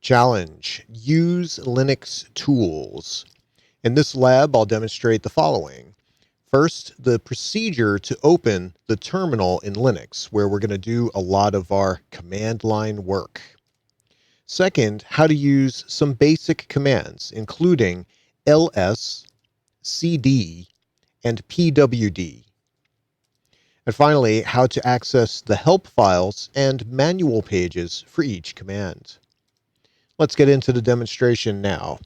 Challenge: use Linux tools. In this lab, I'll demonstrate the following. First, the procedure to open the terminal in Linux, where we're going to do a lot of our command line work. Second, how to use some basic commands, including ls, cd, and pwd. And finally, how to access the help files and manual pages for each command. Let's get into the demonstration now.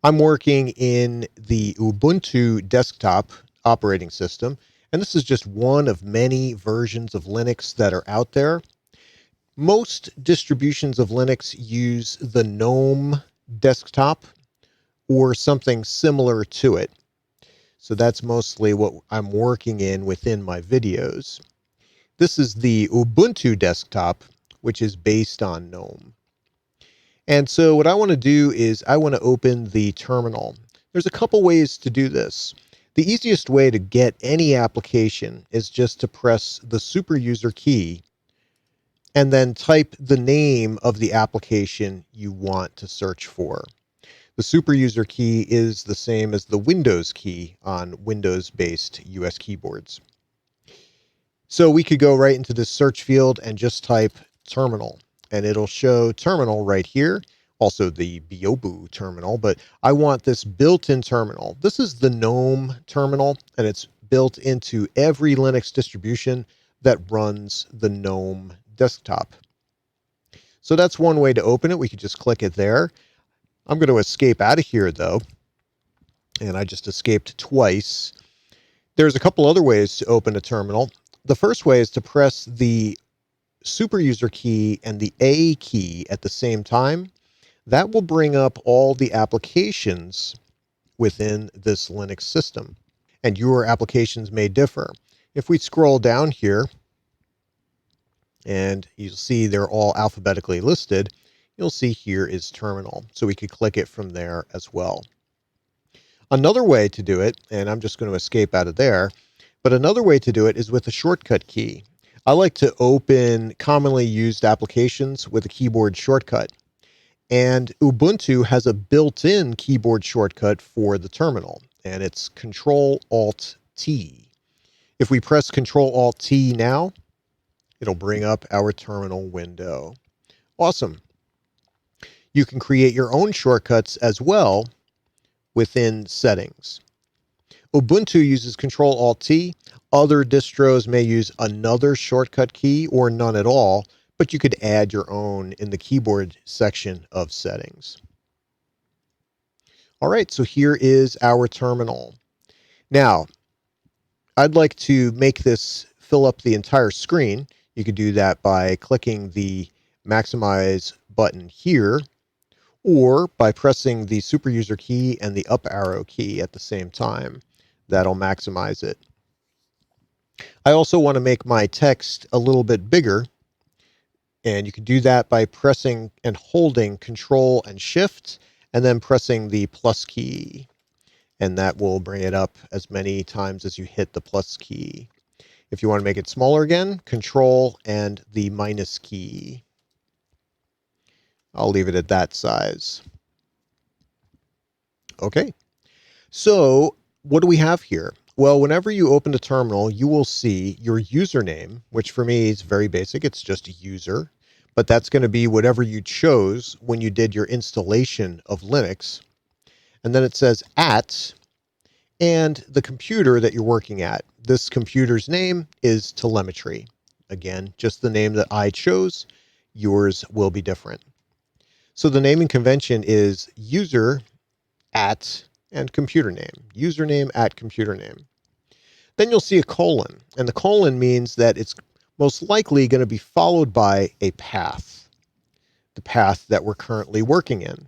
I'm working in the Ubuntu desktop operating system, and this is just one of many versions of Linux that are out there. Most distributions of Linux use the GNOME desktop or something similar to it. So that's mostly what I'm working in within my videos. This is the Ubuntu desktop, which is based on GNOME. And so what I want to do is I want to open the terminal. There's a couple ways to do this. The easiest way to get any application is just to press the super user key and then type the name of the application you want to search for. The super user key is the same as the Windows key on Windows-based US keyboards. So we could go right into this search field and just type terminal, and it'll show terminal right here, also the Byobu terminal, but I want this built-in terminal. This is the GNOME terminal, and it's built into every Linux distribution that runs the GNOME desktop. So that's one way to open it. We could just click it there. I'm going to escape out of here, though, and I just escaped twice. There's a couple other ways to open a terminal. The first way is to press the super user key and the A key at the same time. That will bring up all the applications within this Linux system, and your applications may differ. If we scroll down here, and you'll see they're all alphabetically listed, you'll see here is terminal. So we could click it from there as well. Another way to do it, and I'm just going to escape out of there, but another way to do it is with a shortcut key. I like to open commonly used applications with a keyboard shortcut. And Ubuntu has a built-in keyboard shortcut for the terminal, and it's Control-Alt-T. If we press Control-Alt-T now, it'll bring up our terminal window. Awesome. You can create your own shortcuts as well within settings. Ubuntu uses Control-Alt-T. Other distros may use another shortcut key or none at all, but you could add your own in the keyboard section of settings. All right, so here is our terminal. Now, I'd like to make this fill up the entire screen. You could do that by clicking the maximize button here, or by pressing the super user key and the up arrow key at the same time. That'll maximize it. I also want to make my text a little bit bigger, and you can do that by pressing and holding Control and Shift, and then pressing the plus key. And that will bring it up as many times as you hit the plus key. If you want to make it smaller again, Control and the minus key. I'll leave it at that size. Okay. So what do we have here? Well, whenever you open a terminal, you will see your username, which for me is very basic. It's just user, but that's going to be whatever you chose when you did your installation of Linux. And then it says @ and the computer that you're working at. This computer's name is telemetry. Again, just the name that I chose. Yours will be different. So the naming convention is user @ and computer name. Username @ computer name. Then you'll see a colon, and the colon means that it's most likely going to be followed by a path. The path that we're currently working in.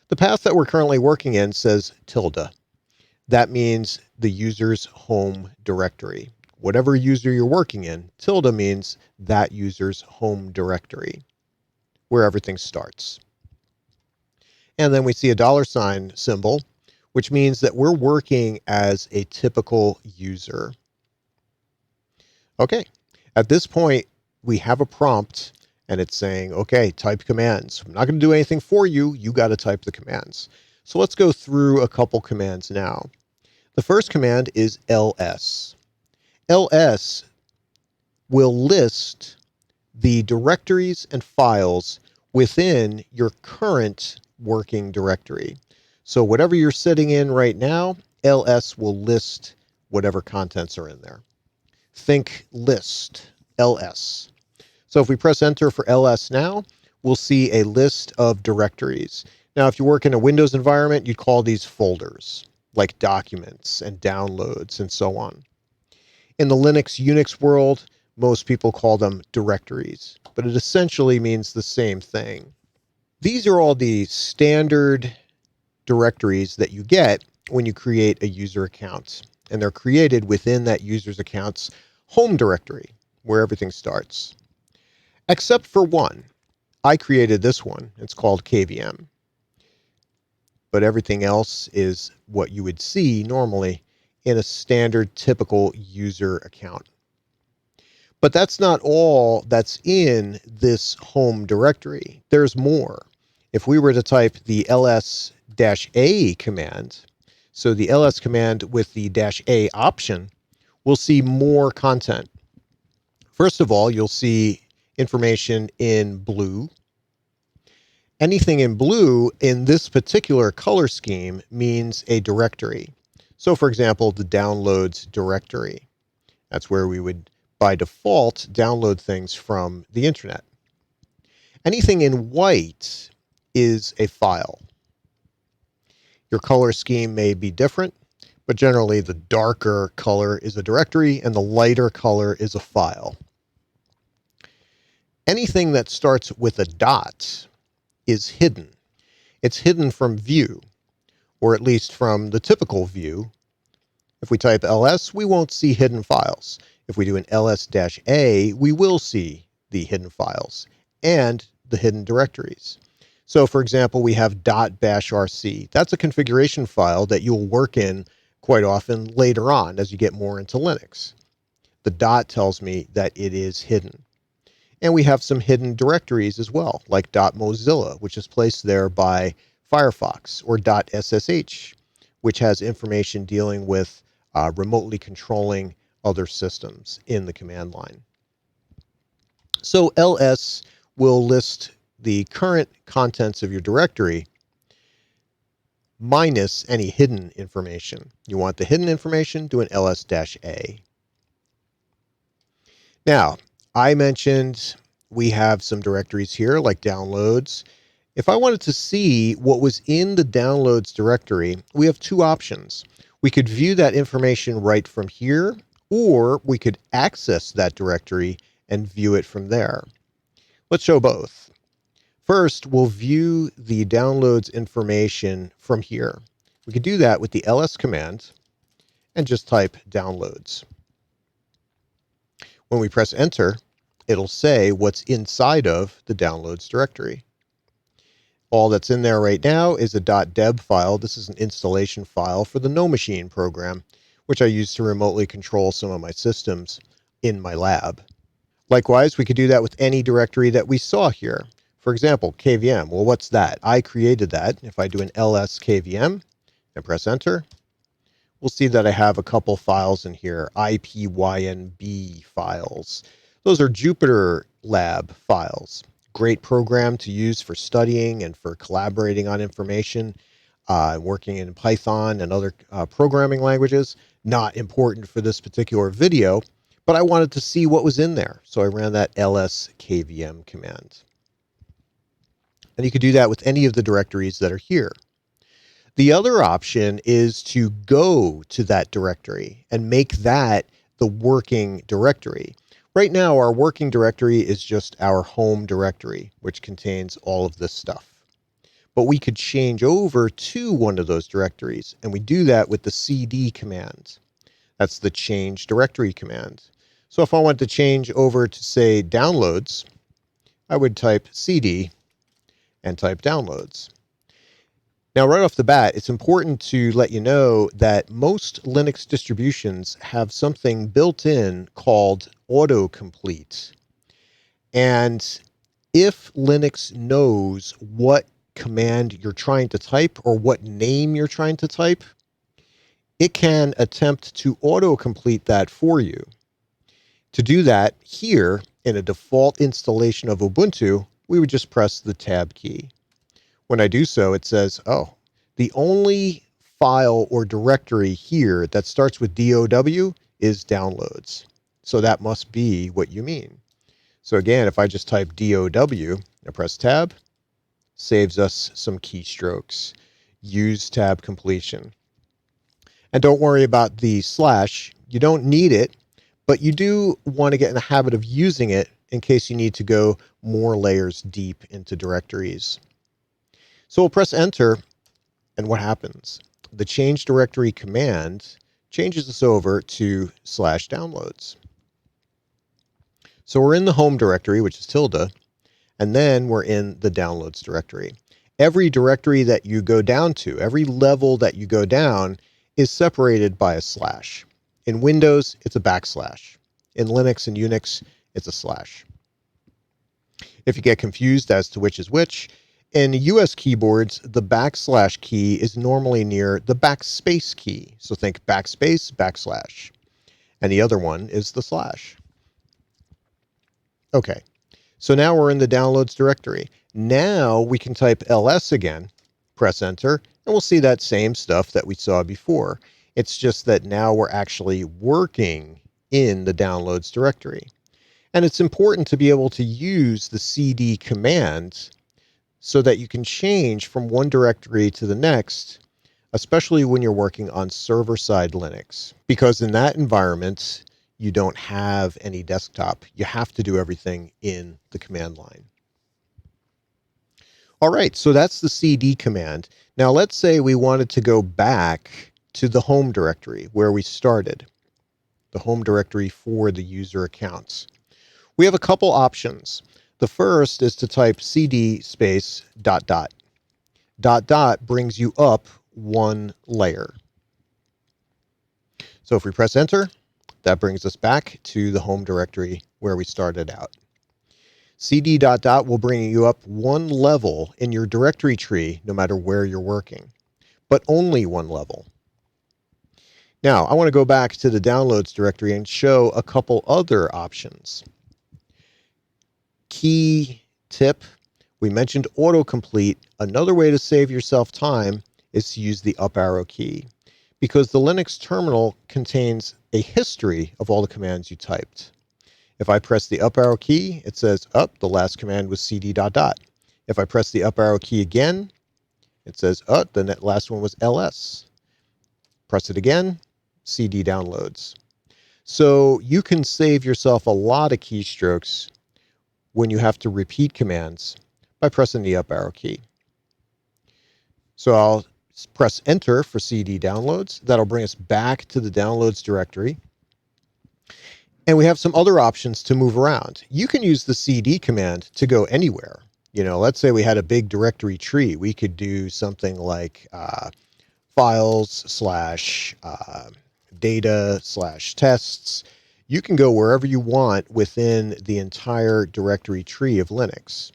The path that we're currently working in says tilde. That means the user's home directory. Whatever user you're working in, tilde means that user's home directory, where everything starts. And then we see a $ symbol, which means that we're working as a typical user. Okay, at this point, we have a prompt, and it's saying, okay, type commands. I'm not going to do anything for you. You got to type the commands. So let's go through a couple commands now. The first command is ls. ls will list the directories and files within your current working directory. So whatever you're sitting in right now, ls will list whatever contents are in there. Think list, ls. So if we press enter for ls now, we'll see a list of directories. Now, if you work in a Windows environment, you'd call these folders, like documents and downloads and so on. In the Linux, Unix world, most people call them directories, but it essentially means the same thing. These are all the standard directories that you get when you create a user account, and they're created within that user's account's home directory, where everything starts. Except for one. I created this one. It's called KVM. But everything else is what you would see normally in a standard typical user account. But that's not all that's in this home directory. There's more. If we were to type the ls-a command, so the ls command with the -a option, we'll see more content. First of all, you'll see information in blue. Anything in blue in this particular color scheme means a directory. So for example, the downloads directory. That's where we would, by default, download things from the internet. Anything in white is a file. Your color scheme may be different, but generally the darker color is a directory and the lighter color is a file. Anything that starts with a dot is hidden. It's hidden from view, or at least from the typical view. If we type ls, we won't see hidden files. If we do an ls-a, we will see the hidden files and the hidden directories. So for example, we have .bashrc. That's a configuration file that you'll work in quite often later on as you get more into Linux. The dot tells me that it is hidden. And we have some hidden directories as well, like .mozilla, which is placed there by Firefox, or .ssh, which has information dealing with remotely controlling other systems in the command line. So ls will list the current contents of your directory minus any hidden information. You want the hidden information, do an ls-a. Now, I mentioned we have some directories here like downloads. If I wanted to see what was in the downloads directory, we have two options. We could view that information right from here, or we could access that directory and view it from there. Let's show both. First, we'll view the downloads information from here. We could do that with the ls command and just type downloads. When we press enter, it'll say what's inside of the downloads directory. All that's in there right now is a .deb file. This is an installation file for the NoMachine program, which I use to remotely control some of my systems in my lab. Likewise, we could do that with any directory that we saw here. For example, KVM. Well, what's that? I created that. If I do an ls kvm and press enter, we'll see that I have a couple files in here, IPYNB files. Those are Jupyter Lab files. Great program to use for studying and for collaborating on information, working in Python and other programming languages. Not important for this particular video, but I wanted to see what was in there. So I ran that ls kvm command. And you could do that with any of the directories that are here. The other option is to go to that directory and make that the working directory. Right now, our working directory is just our home directory, which contains all of this stuff. But we could change over to one of those directories, and we do that with the cd command. That's the change directory command. So if I want to change over to, say, downloads, I would type cd and type downloads. Now, right off the bat, it's important to let you know that most Linux distributions have something built in called autocomplete. And If Linux knows what command you're trying to type or what name you're trying to type, it can attempt to autocomplete that for you. To do that, here in a default installation of Ubuntu, we would just press the Tab key. When I do so, it says, oh, the only file or directory here that starts with DOW is downloads. So that must be what you mean. So again, if I just type DOW and press Tab, saves us some keystrokes. Use tab completion. And don't worry about the slash. You don't need it, but you do want to get in the habit of using it in case you need to go more layers deep into directories. So we'll press enter, and what happens? The change directory command changes us over to /downloads. So we're in the home directory, which is tilde, and then we're in the downloads directory. Every directory that you go down to, every level that you go down, is separated by a slash. In Windows, it's a backslash. In Linux and Unix, it's a slash. If you get confused as to which is which, in US keyboards, the backslash key is normally near the backspace key. So think backspace, backslash. And the other one is the slash. Okay, so now we're in the downloads directory. Now we can type ls again, press enter, and we'll see that same stuff that we saw before. It's just that now we're actually working in the downloads directory. And it's important to be able to use the cd command so that you can change from one directory to the next, especially when you're working on server-side Linux. Because in that environment, you don't have any desktop. You have to do everything in the command line. All right, so that's the cd command. Now let's say we wanted to go back to the home directory where we started, the home directory for the user accounts. We have a couple options. The first is to type cd space ... Brings you up one layer. So if we press enter, that brings us back to the home directory where we started out. cd ... will bring you up one level in your directory tree no matter where you're working, but only one level. Now, I want to go back to the downloads directory and show a couple other options. Key tip, we mentioned autocomplete. Another way to save yourself time is to use the up arrow key, because the Linux terminal contains a history of all the commands you typed. If I press the up arrow key, it says, the last command was cd ... If I press the up arrow key again, it says, the last one was ls. Press it again, cd downloads. So you can save yourself a lot of keystrokes when you have to repeat commands by pressing the up arrow key. So I'll press enter for cd downloads. That'll bring us back to the downloads directory. And we have some other options to move around. You can use the cd command to go anywhere. You know, let's say we had a big directory tree. We could do something like files / data / tests. You can go wherever you want within the entire directory tree of Linux.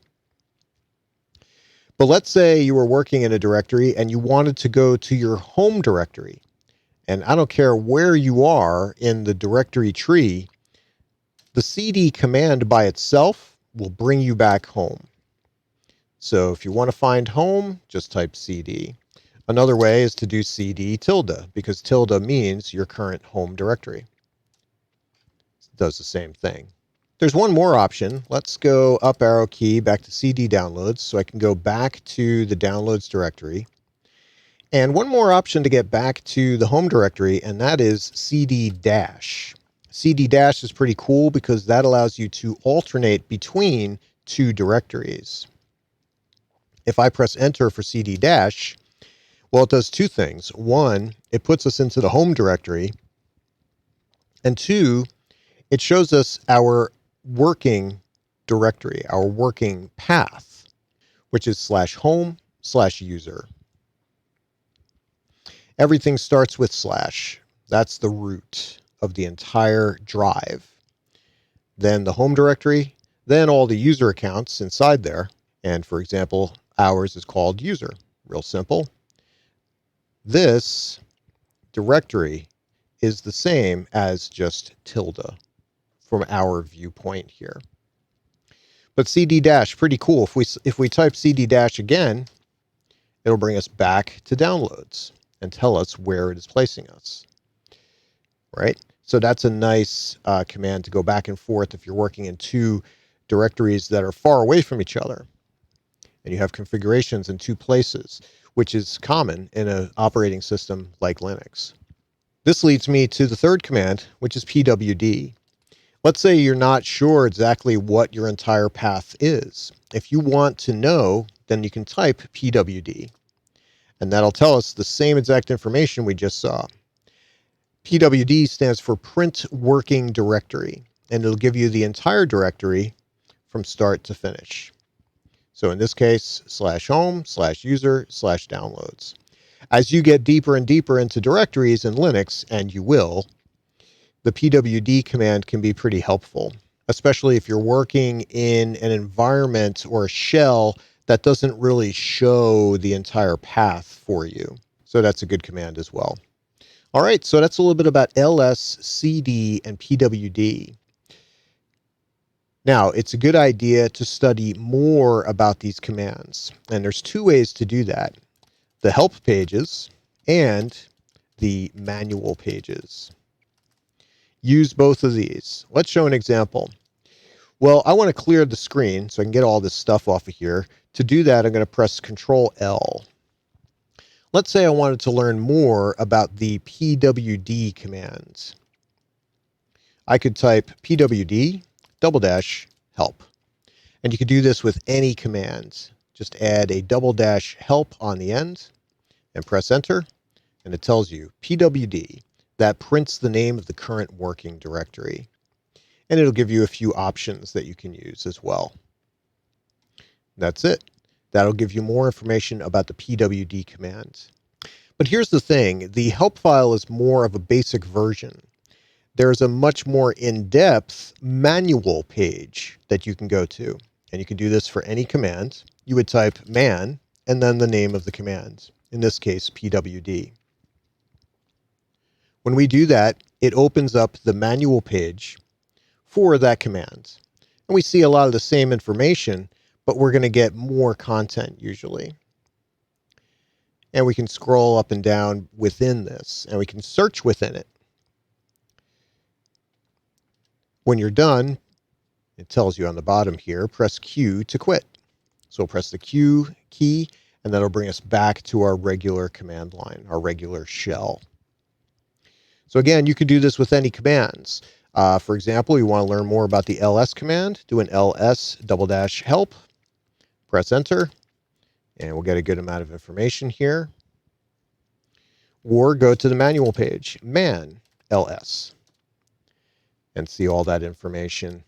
But let's say you were working in a directory and you wanted to go to your home directory. And I don't care where you are in the directory tree, the cd command by itself will bring you back home. So if you want to find home, just type cd. Another way is to do cd tilde, because tilde means your current home directory. It does the same thing. There's one more option. Let's go up arrow key back to cd downloads so I can go back to the downloads directory. And one more option to get back to the home directory, and that is cd-. cd- is pretty cool because that allows you to alternate between two directories. If I press enter for cd-, well, it does two things. One, it puts us into the home directory. And two, it shows us our working directory, our working path, which is /home/user. Everything starts with /. That's the root of the entire drive. Then the home directory, then all the user accounts inside there. And for example, ours is called user. Real simple. This directory is the same as just tilde from our viewpoint here. But cd dash, pretty cool. If we type cd dash again, it'll bring us back to downloads and tell us where it is placing us, right? So that's a nice command to go back and forth if you're working in two directories that are far away from each other and you have configurations in two places, which is common in an operating system like Linux. This leads me to the third command, which is pwd. Let's say you're not sure exactly what your entire path is. If you want to know, then you can type pwd, and that'll tell us the same exact information we just saw. PWD stands for Print Working Directory, and it'll give you the entire directory from start to finish. So in this case, /home/user/downloads. As you get deeper and deeper into directories in Linux, and you will, the pwd command can be pretty helpful, especially if you're working in an environment or a shell that doesn't really show the entire path for you. So that's a good command as well. All right, so that's a little bit about ls, cd, and pwd. Now, it's a good idea to study more about these commands, and there's two ways to do that: the help pages and the manual pages. Use both of these. Let's show an example. Well, I want to clear the screen so I can get all this stuff off of here. To do that, I'm going to press Control L. Let's say I wanted to learn more about the pwd commands. I could type pwd _help. And you could do this with any commands. Just add a _help on the end and press enter, and it tells you pwd. That prints the name of the current working directory. And it'll give you a few options that you can use as well. That's it. That'll give you more information about the pwd command. But here's the thing, the help file is more of a basic version. There's a much more in-depth manual page that you can go to. And you can do this for any command. You would type man and then the name of the command, in this case pwd. When we do that, it opens up the manual page for that command. And we see a lot of the same information, but we're going to get more content usually. And we can scroll up and down within this, and we can search within it. When you're done, it tells you on the bottom here, press Q to quit. So press the Q key, and that'll bring us back to our regular command line, our regular shell. So again, you could do this with any commands. For example, you want to learn more about the ls command, do an ls _help, press enter, and we'll get a good amount of information here. Or go to the manual page, man ls, and see all that information.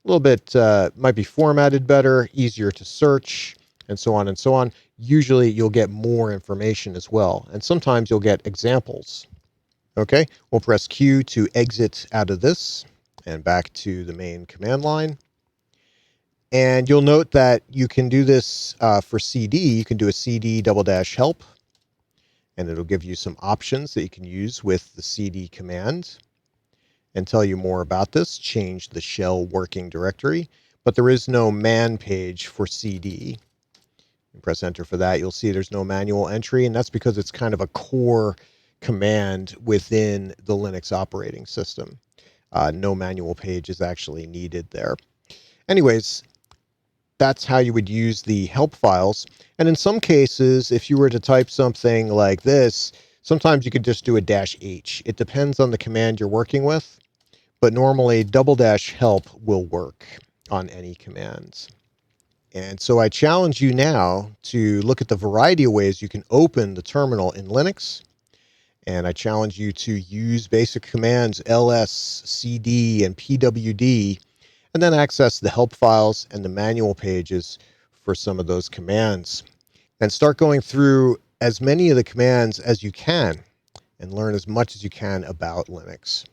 A little bit, might be formatted better, easier to search, and so on and so on. Usually you'll get more information as well, and sometimes you'll get examples. Okay, we'll press Q to exit out of this and back to the main command line. And you'll note that you can do this for CD. You can do a CD _help, and it'll give you some options that you can use with the CD command and tell you more about this. Change the shell working directory, but there is no man page for CD. You press enter for that. You'll see there's no manual entry, and that's because it's kind of a core command within the Linux operating system. No manual page is actually needed there. Anyways, that's how you would use the help files. And in some cases, if you were to type something like this, sometimes you could just do a -h. It depends on the command you're working with, but normally _help will work on any commands. And so I challenge you now to look at the variety of ways you can open the terminal in Linux. And I challenge you to use basic commands ls, cd, and pwd, and then access the help files and the manual pages for some of those commands. And start going through as many of the commands as you can and learn as much as you can about Linux.